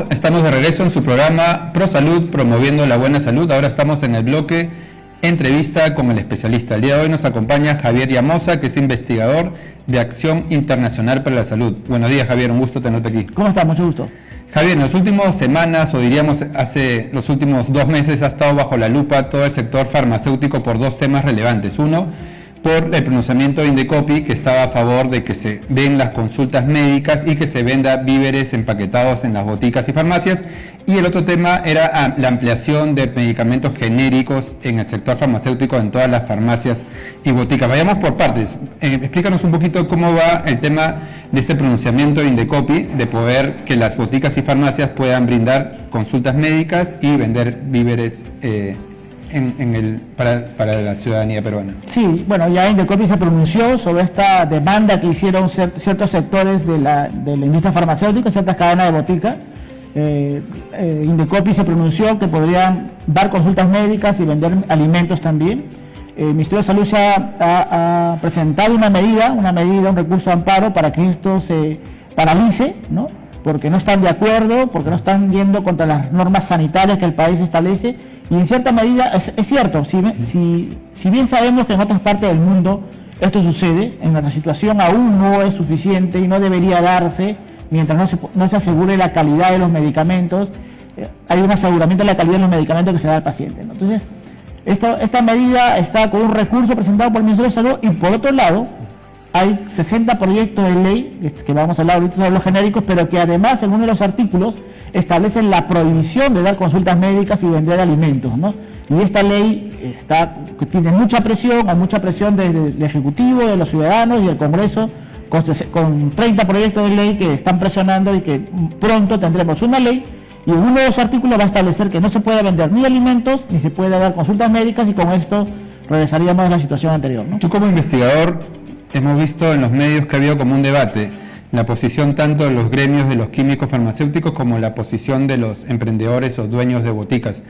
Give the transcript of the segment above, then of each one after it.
Estamos de regreso en su programa ProSalud, promoviendo la buena salud. Ahora estamos en el bloque entrevista con el especialista. El día de hoy nos acompaña Javier Llamosa, que es investigador de Acción Internacional para la Salud. Buenos días, Javier, un gusto tenerte aquí. ¿Cómo estás? Mucho gusto. Javier, en las últimas semanas, o diríamos hace los últimos 2 meses, ha estado bajo la lupa todo el sector farmacéutico por 2 temas relevantes. Uno, por el pronunciamiento de Indecopi, que estaba a favor de que se den las consultas médicas y que se venda víveres empaquetados en las boticas y farmacias. Y el otro tema era la ampliación de medicamentos genéricos en el sector farmacéutico en todas las farmacias y boticas. Vayamos por partes. Explícanos un poquito cómo va el tema de este pronunciamiento de Indecopi, de poder que las boticas y farmacias puedan brindar consultas médicas y vender víveres para la ciudadanía peruana. Sí, bueno, ya Indecopi se pronunció sobre esta demanda que hicieron ciertos sectores de la industria farmacéutica, ciertas cadenas de botica. Indecopi se pronunció que podrían dar consultas médicas y vender alimentos también. El Ministerio de Salud se ha presentado una medida, un recurso de amparo para que esto se paralice, ¿no? Porque no están de acuerdo, porque no están yendo contra las normas sanitarias que el país establece. Y en cierta medida es cierto, si bien sabemos que en otras partes del mundo esto sucede, en nuestra situación aún no es suficiente y no debería darse mientras no se asegure la calidad de los medicamentos. Hay un aseguramiento de la calidad de los medicamentos que se da al paciente, ¿no? Entonces, esta medida está con un recurso presentado por el Ministerio de Salud y por otro lado hay 60 proyectos de ley, que vamos a hablar ahorita sobre los genéricos, pero que además en uno de los artículos establecen la prohibición de dar consultas médicas y vender alimentos, ¿no? Y esta ley tiene mucha presión, hay mucha presión del Ejecutivo, de los ciudadanos y del Congreso, con 30 proyectos de ley que están presionando y que pronto tendremos una ley y en uno de los artículos va a establecer que no se puede vender ni alimentos ni se puede dar consultas médicas y con esto regresaríamos a la situación anterior, ¿no? Tú como investigador, hemos visto en los medios que ha habido como un debate, la posición tanto de los gremios de los químicos farmacéuticos como la posición de los emprendedores o dueños de boticas.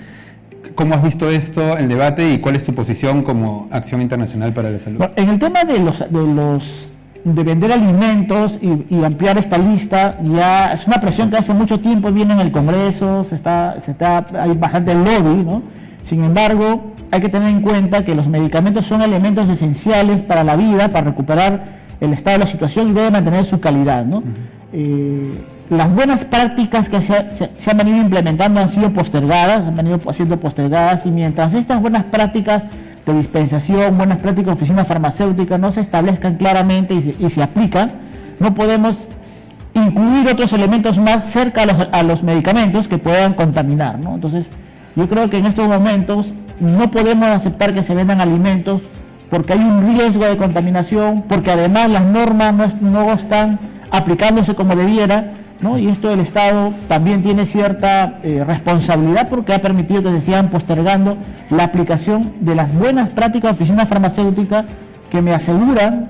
¿Cómo has visto esto, el debate, y cuál es tu posición como Acción Internacional para la Salud? Bueno, en el tema de vender alimentos y ampliar esta lista, ya es una presión que hace mucho tiempo viene en el Congreso, hay bastante lobby, ¿no? Sin embargo, hay que tener en cuenta que los medicamentos son elementos esenciales para la vida, para recuperar el estado de la situación y deben mantener su calidad, ¿no? Las buenas prácticas que se han venido implementando han sido postergadas, y mientras estas buenas prácticas de dispensación, buenas prácticas de oficina farmacéutica no se establezcan claramente y se aplican, no podemos incluir otros elementos más cerca a los medicamentos que puedan contaminar, ¿no? Entonces, yo creo que en estos momentos no podemos aceptar que se vendan alimentos porque hay un riesgo de contaminación, porque además las normas no están aplicándose como debiera, ¿no? Y esto el Estado también tiene cierta responsabilidad porque ha permitido que se sigan postergando la aplicación de las buenas prácticas de oficina farmacéutica que me aseguran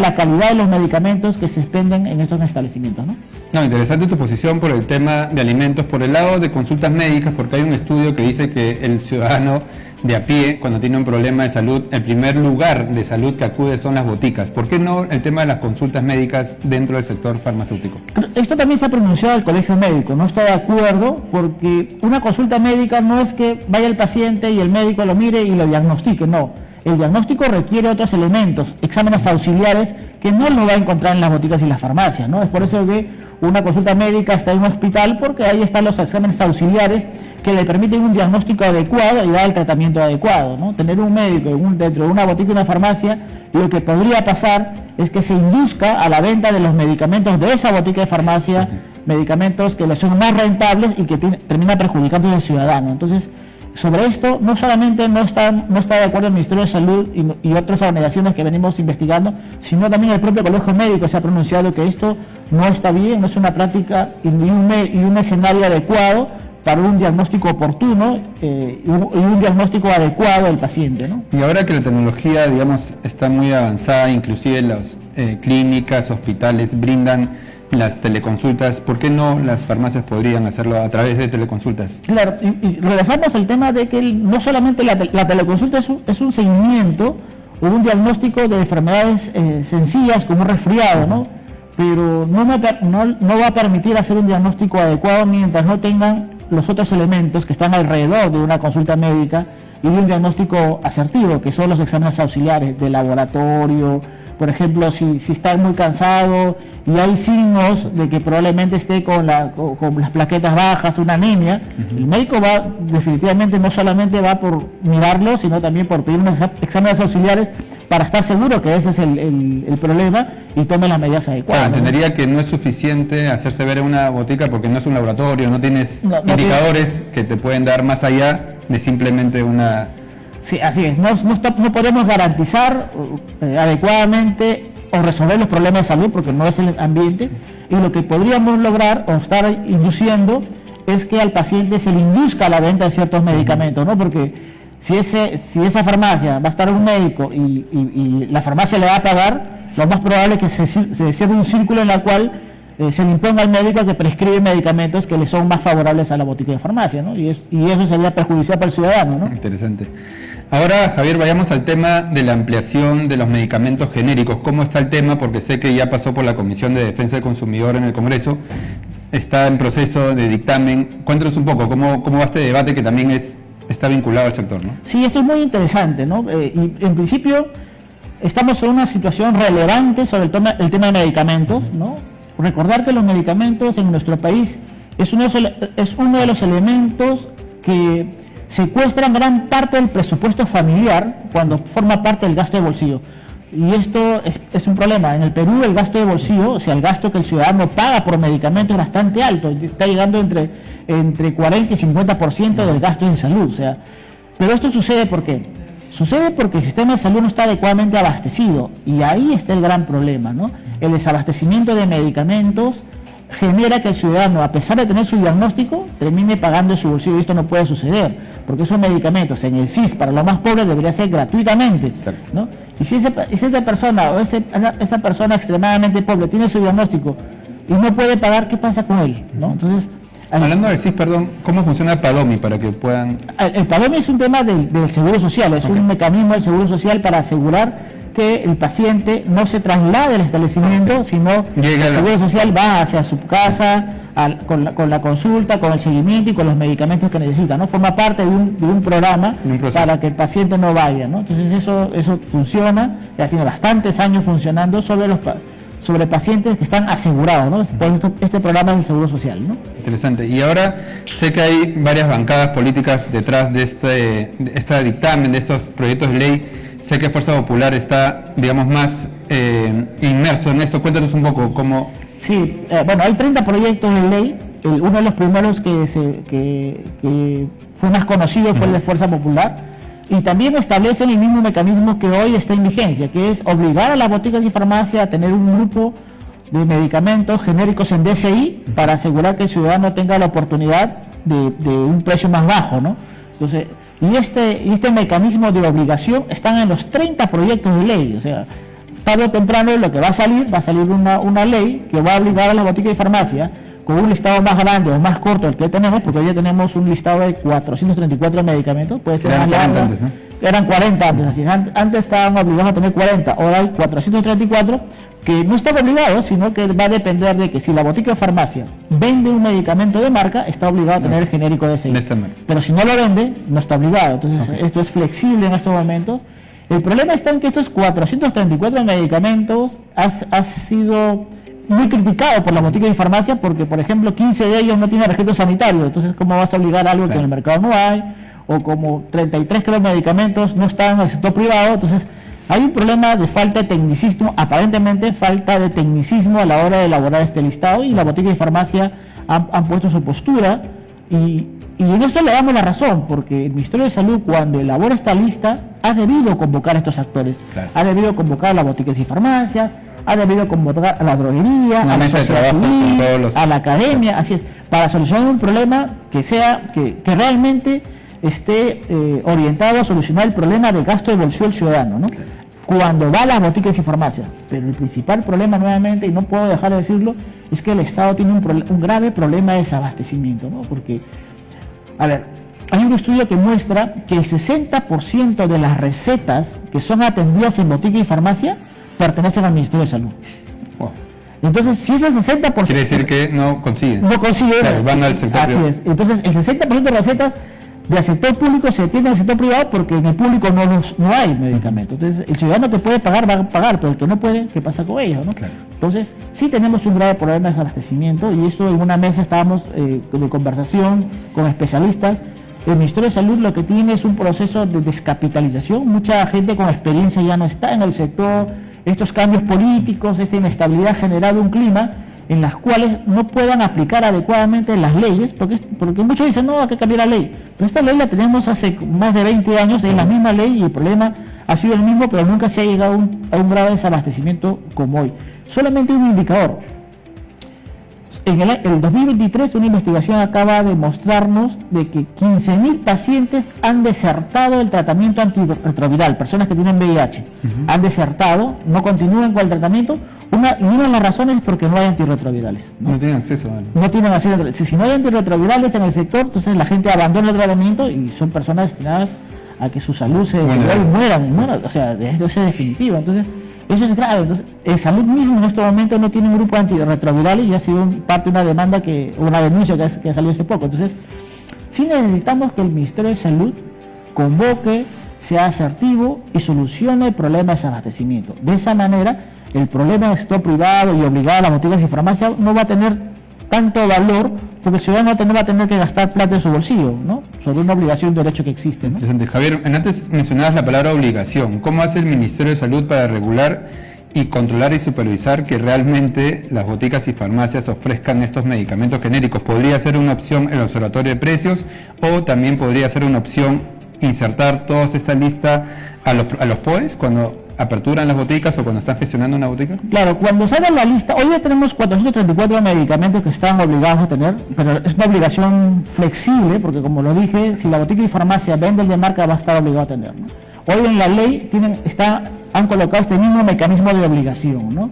la calidad de los medicamentos que se expenden en estos establecimientos, ¿no? No, interesante tu posición por el tema de alimentos, por el lado de consultas médicas, porque hay un estudio que dice que el ciudadano de a pie, cuando tiene un problema de salud, el primer lugar de salud que acude son las boticas. ¿Por qué no el tema de las consultas médicas dentro del sector farmacéutico? Esto también se ha pronunciado el Colegio Médico, no está de acuerdo, porque una consulta médica no es que vaya el paciente y el médico lo mire y lo diagnostique, no. El diagnóstico requiere otros elementos, exámenes auxiliares que no lo va a encontrar en las boticas y las farmacias, ¿no? Es por eso que una consulta médica está en un hospital, porque ahí están los exámenes auxiliares que le permiten un diagnóstico adecuado y dar el tratamiento adecuado, ¿no? Tener un médico dentro de una botica y una farmacia, lo que podría pasar es que se induzca a la venta de los medicamentos de esa botica y farmacia, medicamentos que les son más rentables y que termina perjudicando al ciudadano. Entonces, sobre esto no solamente no está de acuerdo el Ministerio de Salud y otras organizaciones que venimos investigando, sino también el propio Colegio Médico se ha pronunciado que esto no está bien, no es una práctica y un escenario adecuado para un diagnóstico oportuno y un diagnóstico adecuado del paciente, ¿no? Y ahora que la tecnología, digamos, está muy avanzada, inclusive las clínicas, hospitales brindan las teleconsultas, ¿por qué no las farmacias podrían hacerlo a través de teleconsultas? Claro, y regresamos al tema de que no solamente la teleconsulta es un seguimiento o un diagnóstico de enfermedades sencillas como un resfriado, ¿no? pero no va a permitir hacer un diagnóstico adecuado mientras no tengan los otros elementos que están alrededor de una consulta médica y de un diagnóstico asertivo, que son los exámenes auxiliares de laboratorio. Por ejemplo, si está muy cansado y hay signos de que probablemente esté con las plaquetas bajas, una anemia, el médico va definitivamente, no solamente va por mirarlo, sino también por pedir unos exámenes auxiliares para estar seguro que ese es el problema y tome las medidas adecuadas. Claro, entendería que no es suficiente hacerse ver en una botica porque no es un laboratorio, no tienes indicadores que te pueden dar más allá de simplemente una... Sí, así es, no podemos garantizar adecuadamente o resolver los problemas de salud porque no es el ambiente, y lo que podríamos lograr o estar induciendo es que al paciente se le induzca la venta de ciertos medicamentos, ¿no? Porque si esa farmacia va a estar un médico y la farmacia le va a pagar, lo más probable es que se cierre un círculo en el cual se le imponga al médico que prescribe medicamentos que le son más favorables a la botica de farmacia, ¿no? Y eso sería perjudicial para el ciudadano, ¿no? Interesante. Ahora, Javier, vayamos al tema de la ampliación de los medicamentos genéricos. ¿Cómo está el tema? Porque sé que ya pasó por la Comisión de Defensa del Consumidor en el Congreso, está en proceso de dictamen. Cuéntanos un poco cómo va este debate que también está vinculado al sector, ¿no? Sí, esto es muy interesante, ¿no? Y en principio estamos en una situación relevante sobre el tema de medicamentos, ¿no? Recordar que los medicamentos en nuestro país es uno de los elementos que secuestran gran parte del presupuesto familiar cuando forma parte del gasto de bolsillo. Y esto es un problema. En el Perú el gasto de bolsillo, o sea, el gasto que el ciudadano paga por medicamentos es bastante alto, está llegando entre 40 y 50% del gasto en salud. O sea, pero esto sucede ¿por qué? Sucede porque el sistema de salud no está adecuadamente abastecido, y ahí está el gran problema, ¿no? El desabastecimiento de medicamentos genera que el ciudadano, a pesar de tener su diagnóstico, termine pagando de su bolsillo, y esto no puede suceder, porque esos medicamentos en el SIS para los más pobres debería ser gratuitamente, ¿no? Y si esa persona o esa persona extremadamente pobre tiene su diagnóstico y no puede pagar, ¿qué pasa con él, ¿no? Entonces, hablando del SIS, perdón, ¿cómo funciona el PADOMI para que puedan...? El PADOMI es un tema del Seguro Social, es un mecanismo del Seguro Social para asegurar que el paciente no se traslade del establecimiento, sino que el Seguro Social va hacia su casa con la consulta, con el seguimiento y con los medicamentos que necesita, ¿no? Forma parte de un programa para que el paciente no vaya, ¿no? Entonces eso funciona, ya tiene bastantes años funcionando sobre pacientes que están asegurados, ¿no? Por este programa del Seguro Social, ¿no? Interesante. Y ahora sé que hay varias bancadas políticas detrás de este dictamen, de estos proyectos de ley. Sé que Fuerza Popular está, digamos, más inmerso en esto. Cuéntanos un poco cómo... Sí, bueno, hay 30 proyectos de ley. Uno de los primeros que fue más conocido fue el de Fuerza Popular, y también establecen el mismo mecanismo que hoy está en vigencia, que es obligar a las boticas y farmacias a tener un grupo de medicamentos genéricos en DCI para asegurar que el ciudadano tenga la oportunidad de un precio más bajo, ¿no? Entonces, y este mecanismo de obligación están en los 30 proyectos de ley. O sea, tarde o temprano lo que va a salir una ley que va a obligar a la botica y farmacia con un listado más grande o más corto del que tenemos, porque hoy ya tenemos un listado de 434 medicamentos, puede ser más largo, ¿no? Eran 40 antes, así antes estaban obligados a tener 40, ahora hay 434, que no están obligados, sino que va a depender de que si la botica o farmacia vende un medicamento de marca, está obligado a tener el genérico de ese. Pero si no lo vende, no está obligado. Entonces esto es flexible en estos momentos. El problema está en que estos 434 medicamentos ha sido muy criticado por la botica y farmacia porque, por ejemplo, 15 de ellos no tienen registro sanitario. Entonces, ¿cómo vas a obligar algo que en el mercado no hay? O como 33 creo medicamentos no están en el sector privado. Entonces, hay un problema de falta de tecnicismo, aparentemente falta de tecnicismo a la hora de elaborar este listado, y la botica y farmacia han puesto su postura, y en esto le damos la razón, porque el Ministerio de Salud, cuando elabora esta lista, ha debido convocar a estos actores, ha debido convocar a las boticas y farmacias, ha debido convocar a la droguería, a la sociedad civil, a la academia, así es, para solucionar un problema que realmente esté orientado a solucionar el problema del gasto de bolsillo del ciudadano, ¿no? Cuando va a las boticas y farmacias. Pero el principal problema, nuevamente, y no puedo dejar de decirlo, es que el Estado tiene un grave problema de desabastecimiento, ¿no? Porque, a ver, hay un estudio que muestra que el 60% de las recetas que son atendidas en botica y farmacia pertenecen al Ministerio de Salud. Wow. Entonces, si ese 60%... Quiere decir que no consiguen. No consiguen. Claro, van al sector privado. Así es. Entonces, el 60% de recetas del sector público se detiene en el sector privado porque en el público no hay medicamentos. Entonces, el ciudadano que puede pagar, va a pagar, pero el que no puede, ¿qué pasa con ellos? ¿No? Claro. Entonces, sí tenemos un grave problema de desabastecimiento, y esto en una mesa estábamos de conversación con especialistas. El Ministerio de Salud lo que tiene es un proceso de descapitalización. Mucha gente con experiencia ya no está en el sector. Estos cambios políticos, esta inestabilidad ha generado un clima en las cuales no puedan aplicar adecuadamente las leyes, porque muchos dicen, no, hay que cambiar la ley. Pero esta ley la tenemos hace más de 20 años, es la misma ley y el problema ha sido el mismo, pero nunca se ha llegado a un grave desabastecimiento como hoy. Solamente un indicador. En el 2023 una investigación acaba de mostrarnos de que 15.000 pacientes han desertado el tratamiento antirretroviral, personas que tienen VIH, han desertado, no continúan con el tratamiento. Una de las razones es porque no hay antirretrovirales. No tienen acceso a él. No tienen acceso. Si no hay antirretrovirales en el sector, entonces la gente abandona el tratamiento y son personas destinadas a que su salud se mueran, o sea, eso es definitivo. Entonces, eso es grave. Entonces, Salud mismo en este momento no tiene un grupo antirretrovirales y ha sido parte de una demanda, una denuncia que salió hace poco. Entonces, sí necesitamos que el Ministerio de Salud convoque, sea asertivo y solucione el problema de desabastecimiento. De esa manera, el problema del sector privado y obligado a las boticas y farmacias no va a tener tanto valor, porque el ciudadano no va a tener que gastar plata en su bolsillo, ¿no? Sobre una obligación de derecho que existe, ¿no? Interesante. Javier, antes mencionabas la palabra obligación. ¿Cómo hace el Ministerio de Salud para regular y controlar y supervisar que realmente las boticas y farmacias ofrezcan estos medicamentos genéricos? ¿Podría ser una opción el observatorio de precios, o también podría ser una opción insertar toda esta lista a los POEs cuando aperturan las boticas o cuando están gestionando una botica? Claro, cuando sale la lista, hoy ya tenemos 434 medicamentos que están obligados a tener, pero es una obligación flexible, porque como lo dije, si la botica y farmacia vende el de marca, va a estar obligado a tener, ¿no? Hoy en la ley han colocado este mismo mecanismo de obligación, ¿no?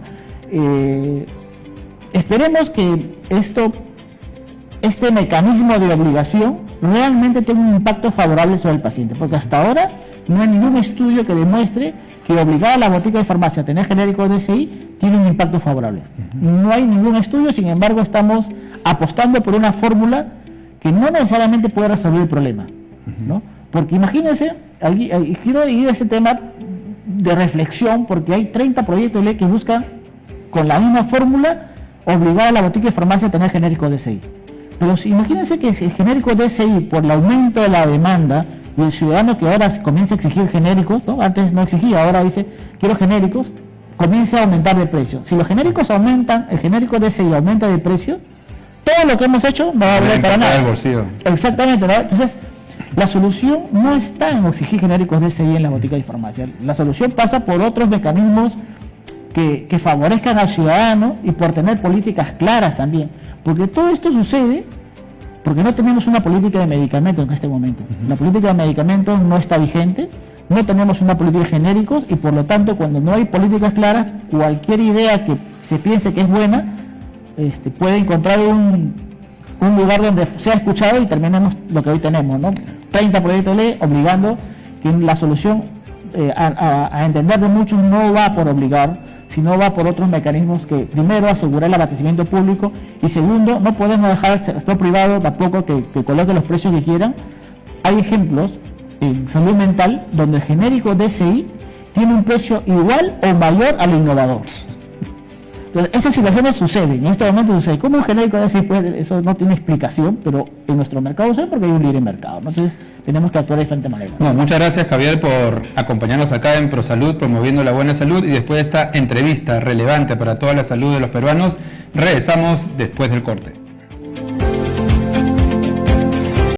Esperemos que este mecanismo de obligación realmente tenga un impacto favorable sobre el paciente, porque hasta ahora no hay ningún estudio que demuestre que obligar a la botica de farmacia a tener genéricos DSI tiene un impacto favorable. No hay ningún estudio, sin embargo estamos apostando por una fórmula que no necesariamente puede resolver el problema, ¿no? Porque imagínense, quiero ir a este tema de reflexión, porque hay 30 proyectos de ley que buscan con la misma fórmula obligar a la botica de farmacia a tener genéricos DSI. Pero imagínense que el genérico DSI, por el aumento de la demanda, y el ciudadano que ahora comienza a exigir genéricos, ¿no? Antes no exigía, ahora dice quiero genéricos, comienza a aumentar de precio. Si los genéricos aumentan, el genérico DSI aumenta de precio, todo lo que hemos hecho no va a valer para nada. Exactamente, ¿no? Entonces, la solución no está en exigir genéricos DSI en la botica y farmacia. La solución pasa por otros mecanismos que favorezcan al ciudadano y por tener políticas claras también. Porque todo esto sucede porque no tenemos una política de medicamentos en este momento. La política de medicamentos no está vigente, no tenemos una política de genéricos, y por lo tanto, cuando no hay políticas claras, cualquier idea que se piense que es buena puede encontrar un lugar donde sea escuchado y terminemos lo que hoy tenemos, ¿no? 30 proyectos de ley obligando, que la solución a entender de muchos no va por obligar, sino va por otros mecanismos que, primero, asegurar el abastecimiento público, y segundo, no podemos dejar al sector privado tampoco que coloque los precios que quieran. Hay ejemplos en salud mental donde el genérico DSI tiene un precio igual o mayor al innovador. Entonces, esas situaciones suceden, en este momento sucede. ¿Cómo un genérico DSI eso no tiene explicación, pero en nuestro mercado sucede porque hay un libre mercado, ¿no? Entonces, tenemos que actuar de diferente manera. No, muchas gracias, Javier, por acompañarnos acá en ProSalud, promoviendo la buena salud, y después de esta entrevista relevante para toda la salud de los peruanos, regresamos después del corte.